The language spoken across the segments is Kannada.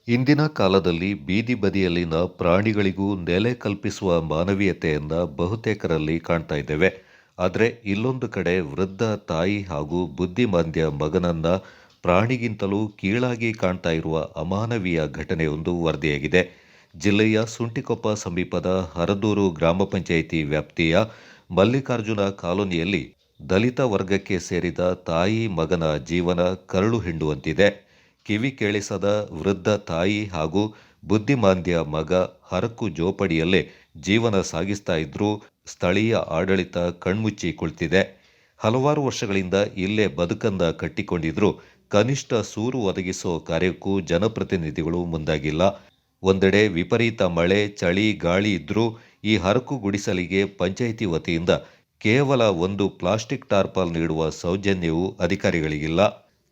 ಇಂದಿನ ಕಾಲದಲ್ಲಿ ಬೀದಿ ಬದಿಯಲ್ಲಿನ ಪ್ರಾಣಿಗಳಿಗೂ ನೆಲೆ ಕಲ್ಪಿಸುವ ಮಾನವೀಯತೆಯನ್ನ ಬಹುತೇಕರಲ್ಲಿ ಕಾಣ್ತಾ ಇದ್ದೇವೆ. ಆದರೆ ಇಲ್ಲೊಂದು ಕಡೆ ವೃದ್ಧ ತಾಯಿ ಹಾಗೂ ಬುದ್ಧಿಮಾಂದ್ಯ ಮಗನನ್ನ ಪ್ರಾಣಿಗಿಂತಲೂ ಕೀಳಾಗಿ ಕಾಣ್ತಾ ಇರುವ ಅಮಾನವೀಯ ಘಟನೆಯೊಂದು ವರದಿಯಾಗಿದೆ. ಜಿಲ್ಲೆಯ ಸುಂಟಿಕೊಪ್ಪ ಸಮೀಪದ ಹರದೂರು ಗ್ರಾಮ ಪಂಚಾಯಿತಿ ವ್ಯಾಪ್ತಿಯ ಮಲ್ಲಿಕಾರ್ಜುನ ಕಾಲೋನಿಯಲ್ಲಿ ದಲಿತ ವರ್ಗಕ್ಕೆ ಸೇರಿದ ತಾಯಿ ಮಗನ ಜೀವನ ಕರಳು ಹಿಂಡುವಂತಿದೆ. ಕಿವಿ ಕೇಳಿಸದ ವೃದ್ಧ ತಾಯಿ ಹಾಗೂ ಬುದ್ಧಿಮಾಂದ್ಯ ಮಗ ಹರಕು ಜೋಪಡಿಯಲ್ಲೇ ಜೀವನ ಸಾಗಿಸ್ತಾ ಇದ್ರೂ ಸ್ಥಳೀಯ ಆಡಳಿತ ಕಣ್ಮುಚ್ಚಿ ಕುಳಿತಿದೆ. ಹಲವಾರು ವರ್ಷಗಳಿಂದ ಇಲ್ಲೇ ಬದುಕನ್ನ ಕಟ್ಟಿಕೊಂಡಿದ್ರು ಕನಿಷ್ಠ ಸೂರು ಒದಗಿಸೋ ಕಾರ್ಯಕ್ಕೂ ಜನಪ್ರತಿನಿಧಿಗಳು ಮುಂದಾಗಿಲ್ಲ. ಒಂದೆಡೆ ವಿಪರೀತ ಮಳೆ, ಚಳಿ, ಗಾಳಿ ಇದ್ರೂ ಈ ಹರಕು ಗುಡಿಸಲಿಗೆ ಪಂಚಾಯಿತಿ ವತಿಯಿಂದ ಕೇವಲ ಒಂದು ಪ್ಲಾಸ್ಟಿಕ್ ಟಾರ್ಪಾಲ್ ನೀಡುವ ಸೌಜನ್ಯವೂ ಅಧಿಕಾರಿಗಳಿಗಿಲ್ಲ.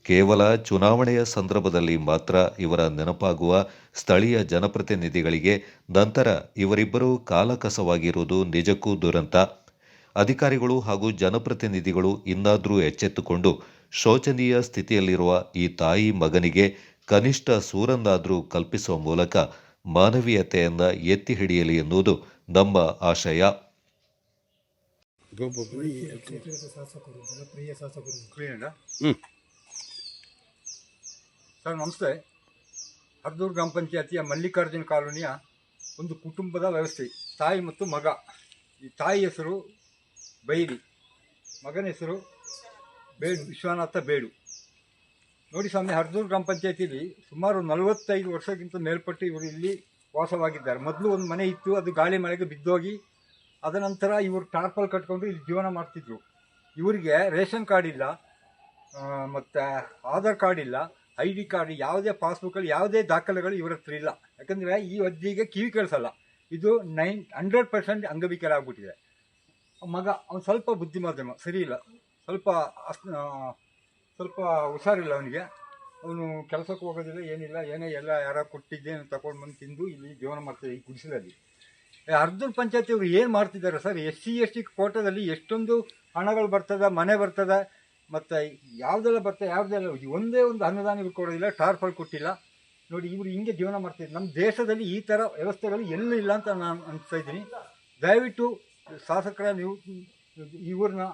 ಕೇವಲ ಚುನಾವಣೆಯ ಸಂದರ್ಭದಲ್ಲಿ ಮಾತ್ರ ಇವರ ನೆನಪಾಗುವ ಸ್ಥಳೀಯ ಜನಪ್ರತಿನಿಧಿಗಳಿಗೆ ನಂತರ ಇವರಿಬ್ಬರೂ ಕಾಲಕಸವಾಗಿರುವುದು ನಿಜಕ್ಕೂ ದುರಂತ. ಅಧಿಕಾರಿಗಳು ಹಾಗೂ ಜನಪ್ರತಿನಿಧಿಗಳು ಇನ್ನಾದರೂ ಎಚ್ಚೆತ್ತುಕೊಂಡು ಶೋಚನೀಯ ಸ್ಥಿತಿಯಲ್ಲಿರುವ ಈ ತಾಯಿ ಮಗನಿಗೆ ಕನಿಷ್ಠ ಸೂರನ್ನಾದರೂ ಕಲ್ಪಿಸುವ ಮೂಲಕ ಮಾನವೀಯತೆಯನ್ನ ಎತ್ತಿ ಹಿಡಿಯಲಿ ಎನ್ನುವುದು ನಮ್ಮ ಆಶಯ. ಸರ್ ನಮಸ್ತೆ. ಹರದೂರು ಗ್ರಾಮ ಪಂಚಾಯತಿಯ ಮಲ್ಲಿಕಾರ್ಜುನ ಕಾಲೋನಿಯ ಒಂದು ಕುಟುಂಬದ ವ್ಯವಸ್ಥೆ. ತಾಯಿ ಮತ್ತು ಮಗ. ಈ ತಾಯಿ ಹೆಸರು ಬೈರಿ, ಮಗನ ಹೆಸರು ವಿಶ್ವನಾಥ ಬೇಡು. ನೋಡಿ ಸ್ವಾಮಿ, ಹರದೂರು ಗ್ರಾಮ ಪಂಚಾಯತಿಯಲ್ಲಿ ಸುಮಾರು 45 ವರ್ಷಕ್ಕಿಂತ ಮೇಲ್ಪಟ್ಟು ಇವರು ಇಲ್ಲಿ ವಾಸವಾಗಿದ್ದಾರೆ. ಮೊದಲು ಒಂದು ಮನೆ ಇತ್ತು, ಅದು ಗಾಳಿ ಮಳೆಗೆ ಬಿದ್ದೋಗಿ ಅದನಂತರ ಇವರು ಟಾರ್ಪಲ್ ಕಟ್ಕೊಂಡು ಇಲ್ಲಿ ಜೀವನ ಮಾಡ್ತಿದ್ರು. ಇವರಿಗೆ ರೇಷನ್ ಕಾರ್ಡ್ ಇಲ್ಲ, ಮತ್ತು ಆಧಾರ್ ಕಾರ್ಡ್ ಇಲ್ಲ, ID ಕಾರ್ಡ್, ಯಾವುದೇ ಪಾಸ್ಬುಕ್ಕಲ್ಲಿ ಯಾವುದೇ ದಾಖಲೆಗಳು ಇವರ ಹತ್ರ ಇಲ್ಲ. ಯಾಕಂದರೆ ಈ ಅಜ್ಜಿಗೆ ಕಿವಿ ಕೇಳಿಸಲ್ಲ. ಇದು 100% ಅಂಗವಿಕಲ ಆಗ್ಬಿಟ್ಟಿದೆ. ಮಗ ಅವನು ಸ್ವಲ್ಪ ಬುದ್ಧಿಮಾಧ್ಯಮ ಸರಿ ಇಲ್ಲ, ಸ್ವಲ್ಪ ಹುಷಾರಿಲ್ಲ ಅವನಿಗೆ. ಅವನು ಕೆಲಸಕ್ಕೆ ಹೋಗೋದಿಲ್ಲ, ಏನಿಲ್ಲ, ಎಲ್ಲ ಯಾರೋ ಕೊಟ್ಟಿದ್ದೇನು ತಗೊಂಡು ಬಂದು ತಿಂದು ಇಲ್ಲಿ ಜೀವನ ಮಾಡ್ತಿದೆ ಈ ಗುಡಿಸಲಲ್ಲಿ. ಹರದೂರು ಪಂಚಾಯತಿಯವರು ಏನು ಮಾಡ್ತಿದ್ದಾರೆ ಸರ್? SC ಕೋಟಾದಲ್ಲಿ ಎಷ್ಟೊಂದು ಹಣಗಳು ಬರ್ತದೆ, ಮನೆ ಬರ್ತದೆ, ಮತ್ತು ಯಾವುದೆಲ್ಲ ಯಾವುದೆಲ್ಲ ಒಂದೇ ಒಂದು ಅನುದಾನ ಇವ್ರು ಕೊಡೋದಿಲ್ಲ, ಟಾರ್ಪಲ್ ಕೊಟ್ಟಿಲ್ಲ. ನೋಡಿ, ಇವರು ಹಿಂಗೆ ಜೀವನ ಮಾಡ್ತಿದ್ದಾರೆ. ನಮ್ಮ ದೇಶದಲ್ಲಿ ಈ ಥರ ವ್ಯವಸ್ಥೆಗಳು ಎಲ್ಲೂ ಇಲ್ಲ ಅಂತ ನಾನು ಅನಿಸ್ತಾ ಇದ್ದೀನಿ. ದಯವಿಟ್ಟು ಶಾಸಕರ ನೀವು ಇವ್ರನ್ನ,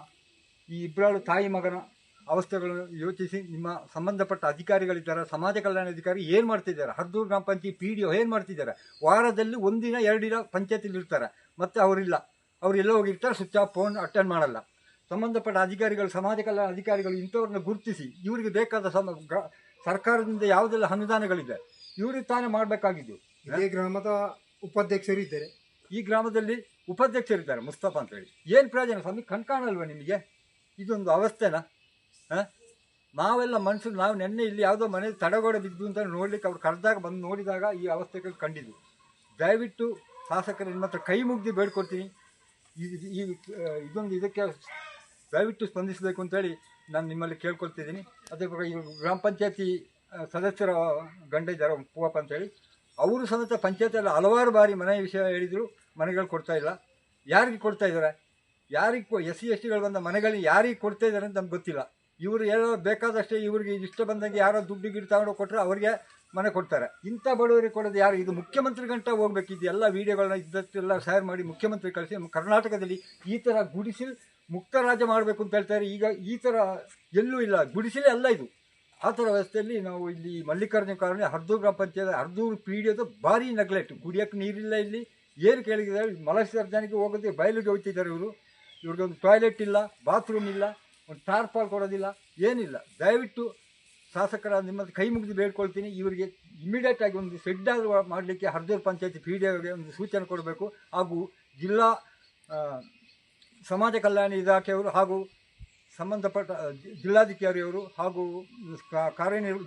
ಈ ಇಬ್ಬರಾಳು ತಾಯಿ ಮಗನ ಅವಸ್ಥೆಗಳನ್ನು ಯೋಚಿಸಿ, ನಿಮ್ಮ ಸಂಬಂಧಪಟ್ಟ ಅಧಿಕಾರಿಗಳಿದ್ದಾರೆ, ಸಮಾಜ ಕಲ್ಯಾಣ ಅಧಿಕಾರಿ ಏನು ಮಾಡ್ತಿದ್ದಾರೆ, ಹರದೂರು ಗ್ರಾಮ ಪಂಚಾಯತಿ PDO ಏನು ಮಾಡ್ತಿದ್ದಾರೆ? ವಾರದಲ್ಲಿ 1 ದಿನ 2 ದಿನ ಪಂಚಾಯತಿಲಿ ಇರ್ತಾರೆ, ಮತ್ತು ಅವರಿಲ್ಲ, ಅವರೆಲ್ಲ ಹೋಗಿರ್ತಾರೆ, ಸ್ವಿಚ್ ಆಫ್, ಫೋನ್ ಅಟೆಂಡ್ ಮಾಡಲ್ಲ. ಸಂಬಂಧಪಟ್ಟ ಅಧಿಕಾರಿಗಳು, ಸಮಾಜ ಕಲ್ಯಾಣ ಅಧಿಕಾರಿಗಳು ಇಂಥವ್ರನ್ನ ಗುರುತಿಸಿ ಇವರಿಗೆ ಬೇಕಾದ ಸರ್ಕಾರದಿಂದ ಯಾವುದೆಲ್ಲ ಅನುದಾನಗಳಿದೆ ಇವ್ರಿಗೆ ತಾನೇ ಮಾಡಬೇಕಾಗಿದ್ದು. ಇದೇ ಗ್ರಾಮದ ಉಪಾಧ್ಯಕ್ಷರು ಇದ್ದಾರೆ, ಈ ಗ್ರಾಮದಲ್ಲಿ ಉಪಾಧ್ಯಕ್ಷರಿದ್ದಾರೆ ಮುಸ್ತಫಾ ಅಂತೇಳಿ. ಏನು ಪ್ರಯೋಜನ ಸ್ವಾಮಿ? ಕಣ್ಕಾಣಲ್ವ ನಿಮಗೆ? ಇದೊಂದು ಅವಸ್ಥೆನಾ? ನಾವೆಲ್ಲ ಮನುಷ್ಯರು, ನಾವು ನೆನ್ನೆ ಇಲ್ಲಿ ಯಾವುದೋ ಮನೆ ತಡೆಗೋಡೆ ಬಿದ್ದು ಅಂತ ನೋಡ್ಲಿಕ್ಕೆ ಅವ್ರು ಕರೆದಾಗ ಬಂದು ನೋಡಿದಾಗ ಈ ಅವಸ್ಥೆಗಳು ಕಂಡಿದ್ದು. ದಯವಿಟ್ಟು ಶಾಸಕರು ನಿಮ್ಮ ಹತ್ರ ಕೈ ಮುಗ್ದು ಬೇಡ್ಕೊಡ್ತೀನಿ, ಇದಕ್ಕೆ ದಯವಿಟ್ಟು ಸ್ಪಂದಿಸಬೇಕು ಅಂತೇಳಿ ನಾನು ನಿಮ್ಮಲ್ಲಿ ಕೇಳ್ಕೊಳ್ತಿದ್ದೀನಿ. ಅದೇ ಪ್ರಕಾರ ಈ ಗ್ರಾಮ ಪಂಚಾಯತಿ ಸದಸ್ಯರ ಗಂಡ ಇದ್ದಾರೆ ಪೂವಪ್ಪ ಅಂತೇಳಿ, ಅವರು ಸಮೇತ ಪಂಚಾಯತಿಯಲ್ಲಿ ಹಲವಾರು ಬಾರಿ ಮನೆ ವಿಷಯ ಹೇಳಿದರು, ಮನೆಗಳು ಕೊಡ್ತಾಯಿಲ್ಲ. ಯಾರಿಗೆ ಕೊಡ್ತಾ ಇದ್ದಾರೆ? ಯಾರಿಗೆ SC/STಗಳು ಬಂದ ಮನೆಗಳಿಗೆ ಯಾರಿಗೆ ಕೊಡ್ತಾ ಇದ್ದಾರೆ ಅಂತ ನಮ್ಗೆ ಗೊತ್ತಿಲ್ಲ. ಇವರು ಏನೋ ಬೇಕಾದಷ್ಟೇ ಇವರಿಗೆ ಇಷ್ಟ ಬಂದಂಗೆ ಯಾರೋ ದುಡ್ಡು ಗಿಡ್ಡು ತಗೊಂಡು ಕೊಟ್ಟರೆ ಅವರಿಗೆ ಮನೆ ಕೊಡ್ತಾರೆ. ಇಂಥ ಬಡವರಿಗೆ ಕೊಡೋದು ಯಾರು? ಇದು ಮುಖ್ಯಮಂತ್ರಿ ಗಂಟ ಹೋಗ್ಬೇಕಿದ್ದು. ಎಲ್ಲ ವೀಡಿಯೋಗಳನ್ನ ಇದ್ದಷ್ಟೆಲ್ಲ ಶೇರ್ ಮಾಡಿ ಮುಖ್ಯಮಂತ್ರಿ ಕಳಿಸಿ ನಮ್ಮ ಕರ್ನಾಟಕದಲ್ಲಿ ಈ ಥರ ಗುಡಿಸಿಲ್ ಮುಕ್ತ ರಾಜ್ಯ ಮಾಡಬೇಕು ಅಂತ ಹೇಳ್ತಾರೆ. ಈಗ ಈ ಥರ ಎಲ್ಲೂ ಇಲ್ಲ, ಗುಡಿಸಿಲೇ ಅಲ್ಲ ಇದು. ಆ ಥರ ವ್ಯವಸ್ಥೆಯಲ್ಲಿ ನಾವು ಇಲ್ಲಿ ಮಲ್ಲಿಕಾರ್ಜುನ ಕಾಲೋನಿ ಹರದೂರು ಗ್ರಾಮ ಪಂಚಾಯತ್ ಹರದೂರು PDOದು ಭಾರಿ ನೆಗ್ಲೆಕ್ಟ್. ಕುಡಿಯೋಕ್ಕೆ ನೀರಿಲ್ಲ, ಇಲ್ಲಿ ಏನು ಕೇಳಿದ್ದಾರೆ, ಮಲವಿಸರ್ಜನೆಗೆ ಹೋಗೋದು ಬಯಲಿಗೆ ಹೋಗ್ತಿದ್ದಾರೆ ಇವರು. ಇವ್ರಿಗೊಂದು ಟಾಯ್ಲೆಟ್ ಇಲ್ಲ, ಬಾತ್ರೂಮ್ ಇಲ್ಲ, ಒಂದು ಟಾರ್ಪಾಲ್ ಕೊಡೋದಿಲ್ಲ, ಏನಿಲ್ಲ. ದಯವಿಟ್ಟು ಶಾಸಕರ ನಿಮ್ಮದು ಕೈ ಮುಗಿದು ಬೇಡ್ಕೊಳ್ತೀನಿ, ಇವರಿಗೆ ಇಮಿಡಿಯೇಟಾಗಿ ಒಂದು ಶೆಡ್ ಆದರೂ ಮಾಡಲಿಕ್ಕೆ ಹರದೂರು ಪಂಚಾಯತಿ PDOಗೆ ಒಂದು ಸೂಚನೆ ಕೊಡಬೇಕು. ಹಾಗೂ ಜಿಲ್ಲಾ ಸಮಾಜ ಕಲ್ಯಾಣ ಇಲಾಖೆಯವರು ಹಾಗೂ ಸಂಬಂಧಪಟ್ಟ ಜಿಲ್ಲಾಧಿಕಾರಿಯವರು ಹಾಗೂ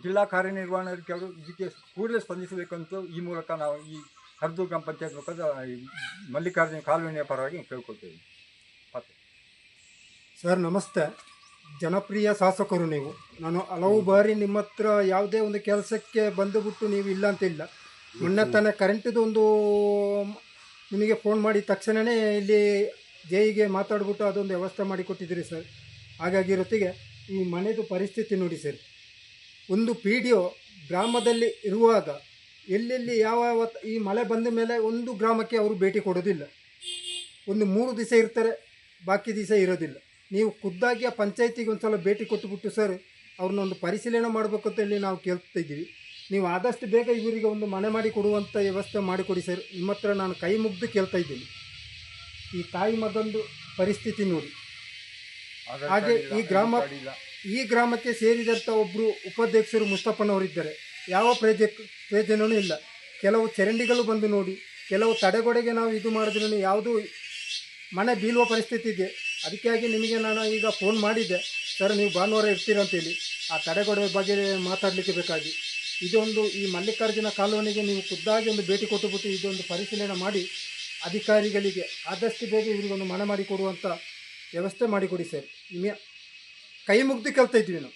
ಜಿಲ್ಲಾ ಕಾರ್ಯನಿರ್ವಹಣಾಧಿಕಾರಿಯವರು ಇದಕ್ಕೆ ಕೂಡಲೇ ಸ್ಪಂದಿಸಬೇಕಂತ ಈ ಮೂಲಕ ನಾವು ಈ ಹರದೂರು ಗ್ರಾಮ ಪಂಚಾಯತ್ ಮುಖದ ಮಲ್ಲಿಕಾರ್ಜುನ ಕಾಲೋನಿಯ ಪರವಾಗಿ ಕೇಳ್ಕೊಳ್ತೇವೆ. ಸರ್ ನಮಸ್ತೆ. ಜನಪ್ರಿಯ ಶಾಸಕರು ನೀವು. ನಾನು ಹಲವು ಬಾರಿ ನಿಮ್ಮ ಹತ್ರ ಯಾವುದೇ ಒಂದು ಕೆಲಸಕ್ಕೆ ಬಂದುಬಿಟ್ಟು ನೀವು ಇಲ್ಲ ಅಂತ ಇಲ್ಲ. ಮೊನ್ನೆ ತಾನೇ ಕರೆಂಟಿದು ಒಂದು ನಿಮಗೆ ಫೋನ್ ಮಾಡಿದ ತಕ್ಷಣವೇ ಇಲ್ಲಿ ಜೈಗೆ ಮಾತಾಡ್ಬಿಟ್ಟು ಅದೊಂದು ವ್ಯವಸ್ಥೆ ಮಾಡಿಕೊಟ್ಟಿದ್ದೀರಿ ಸರ್. ಹಾಗಾಗಿರೊತ್ತಿಗೆ ಈ ಮನೆದು ಪರಿಸ್ಥಿತಿ ನೋಡಿ ಸರ್. ಒಂದು PDO ಗ್ರಾಮದಲ್ಲಿ ಇರುವಾಗ ಎಲ್ಲೆಲ್ಲಿ ಯಾವ ಈ ಮಳೆ ಬಂದ ಮೇಲೆ ಒಂದು ಗ್ರಾಮಕ್ಕೆ ಅವರು ಭೇಟಿ ಕೊಡೋದಿಲ್ಲ. ಒಂದು 3 ದಿವಸ ಇರ್ತಾರೆ, ಬಾಕಿ ದಿವಸ ಇರೋದಿಲ್ಲ. ನೀವು ಖುದ್ದಾಗಿ ಆ ಪಂಚಾಯತಿಗೆ ಒಂದು ಸಲ ಭೇಟಿ ಕೊಟ್ಟುಬಿಟ್ಟು ಸರ್ ಅವ್ರನ್ನೊಂದು ಪರಿಶೀಲನೆ ಮಾಡಬೇಕು ಅಂತ ಹೇಳಿ ನಾವು ಕೇಳ್ತಾ ಇದ್ದೀವಿ. ನೀವು ಆದಷ್ಟು ಬೇಗ ಇವರಿಗೆ ಒಂದು ಮನೆ ಮಾಡಿ ಕೊಡುವಂಥ ವ್ಯವಸ್ಥೆ ಮಾಡಿಕೊಡಿ ಸರ್. ನಿಮ್ಮ ಹತ್ರ ನಾನು ಕೈ ಮುಗ್ದು ಕೇಳ್ತಾ ಇದ್ದೀನಿ. ಈ ತಾಯಿ ಮಗಂದು ಪರಿಸ್ಥಿತಿ ನೋಡಿ. ಹಾಗೆ ಈ ಗ್ರಾಮಕ್ಕೆ ಸೇರಿದಂಥ ಒಬ್ಬರು ಉಪಾಧ್ಯಕ್ಷರು ಮುಸ್ತಫನವರಿದ್ದಾರೆ. ಯಾವ ಪ್ರಯೋಜನವೂ ಇಲ್ಲ. ಕೆಲವು ಚರಂಡಿಗಳು ಬಂದು ನೋಡಿ, ಕೆಲವು ತಡೆಗೋಡೆಗೆ ನಾವು ಇದು ಮಾಡಿದ್ರೂ ಯಾವುದೂ ಮನೆ ಬೀಳುವ ಪರಿಸ್ಥಿತಿ ಇದೆ. ಅದಕ್ಕಾಗಿ ನಿಮಗೆ ನಾನು ಈಗ ಫೋನ್ ಮಾಡಿದ್ದೆ, ಸರ್ ನೀವು ಭಾನುವಾರ ಇರ್ತೀರಂತೇಳಿ ಆ ತಡೆಗೋಡೆ ಬಗ್ಗೆ ಮಾತಾಡಲಿಕ್ಕೆ ಬೇಕಾಗಿ. ಇದೊಂದು ಈ ಮಲ್ಲಿಕಾರ್ಜುನ ಕಾಲೋನಿಗೆ ನೀವು ಖುದ್ದಾಗಿ ಒಂದು ಭೇಟಿ ಕೊಟ್ಟುಬಿಟ್ಟು ಇದೊಂದು ಪರಿಶೀಲನೆ ಮಾಡಿ ಅಧಿಕಾರಿಗಳಿಗೆ ಆದಷ್ಟು ಬೇಗ ಇವರಿಗೊಂದು ಮನೆ ಮಾಡಿ ಕೊಡುವಂಥ ವ್ಯವಸ್ಥೆ ಮಾಡಿಕೊಡಿ ಸರ್. ನಿಮ್ಮ ಕೈ ಮುಗ್ದು ಕೇಳ್ತಾ ಇದ್ದೀವಿ ನಾವು.